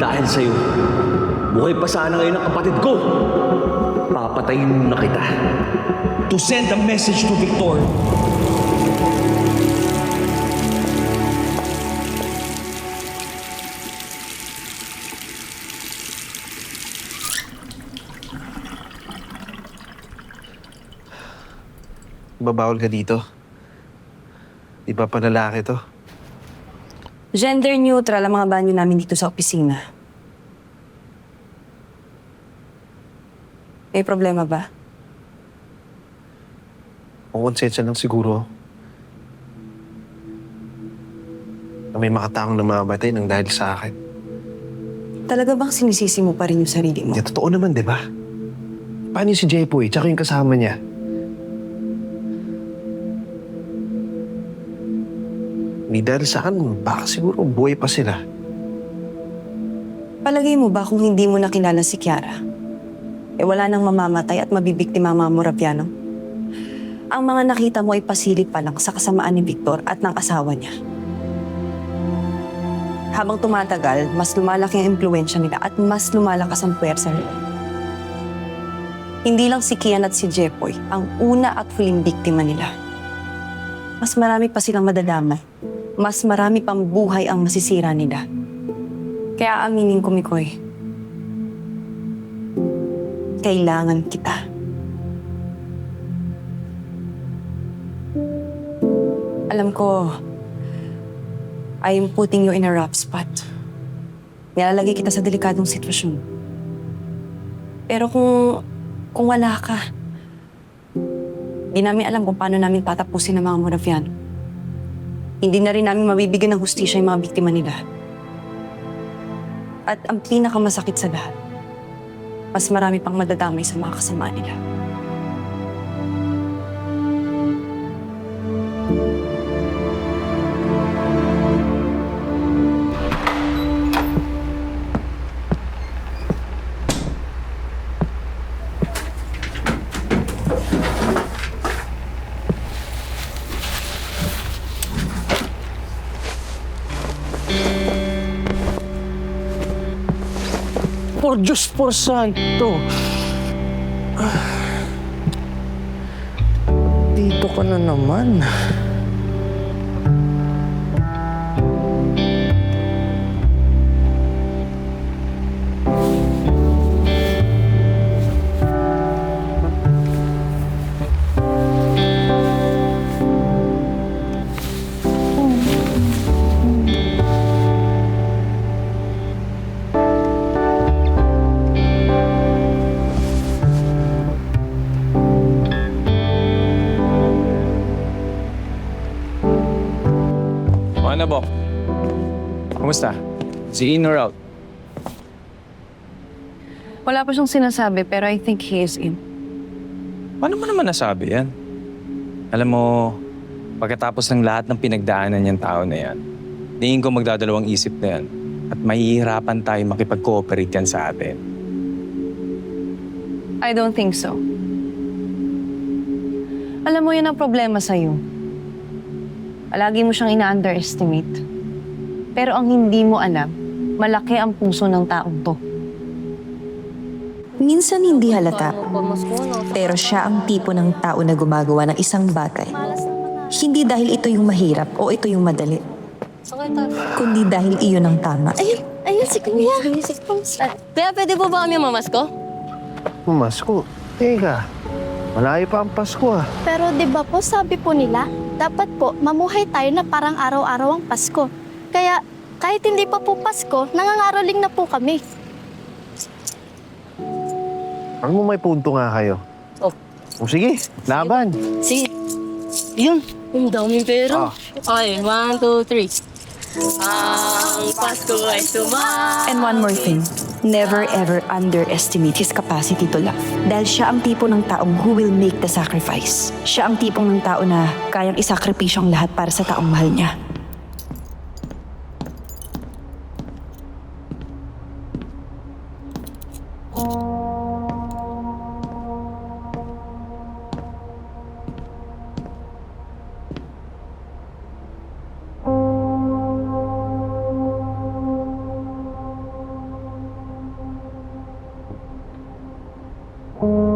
dahil sa'yo, buhay pa sana ngayon ang kapatid ko. Papatayin muna kita. To send a message to Victor. Babawal ka dito. Di ba panlalaki to? Gender neutral ang mga banyo namin dito sa opisina. May problema ba? Kung konsensya lang siguro na may makataong namamatay nang dahil sa akin. Talaga bang sinisisi mo pa rin yung sarili mo? Hindi, totoo naman, di ba? Paano yung si Jepoy, tsaka yung kasama niya? Hindi dahil sa akin, baka siguro buhay pa sila. Palagay mo ba kung hindi mo nakilala si Kiara, wala nang mamamatay at mabibiktima ang mga Moraviano? Ang mga nakita mo ay pasilip pa lang sa kasamaan ni Victor at ng asawa niya. Habang tumatagal, mas lumalaki ang impluwensya nila at mas lumalakas ang puwersa nila. Hindi lang si Kian at si Jepoy ang una at huling biktima nila. Mas marami pa silang madadamay. Mas marami pang buhay ang masisira nila. Kaya aminin ko, Mikoy, kailangan kita. Alam ko, I am putting you in a rough spot. Nilalagay kita sa delikadong sitwasyon. Pero kung wala ka, di namin alam kung paano namin tatapusin ang mga Moraviano. Hindi na rin namin mabibigyan ng hustisya yung mga biktima nila. At ang pinakamasakit sa lahat, mas marami pang madadamay sa mga kasama nila. Por Diyos, por Santo. Dito ka na naman. Ano, Bok? Kumusta? Si in or out? Wala pa siyang sinasabi, pero I think he is in. Paano mo naman nasabi yan? Alam mo, pagkatapos ng lahat ng pinagdaanan niyang tao na yan, tingin ko magdadalawang isip na yan at mahihirapan tayo makipag-cooperate yan sa atin. I don't think so. Alam mo, yun ang problema sa'yo. Palagi mo siyang ina-underestimate. Pero ang hindi mo alam, malaki ang puso ng taong to. Minsan hindi halata, pero siya ang tipo ng tao na gumagawa ng isang bagay. Hindi dahil ito yung mahirap o ito yung madali, kundi dahil iyon ang tama. Ayun si Kuya. Kuya, pwede po ba kami mamasko? Masko? Teka, malayo pa ang Pasko ah. Pero di ba po sabi po nila, dapat po mamuhay tayo na parang araw-araw ang Pasko. Kaya kahit hindi pa po Pasko, nangangaroling na po kami. Ang mo may punto nga kayo. Oh. O sige, laban. Sige. Yun. Ang daming pera. Okay, 1, 2, 3. Ang Pasko ay sumama. And one more thing, never ever underestimate his capacity to love. Dahil siya ang tipo ng taong who will make the sacrifice. Siya ang tipong ng tao na kayang isakripisyo ang lahat para sa taong mahal niya. po.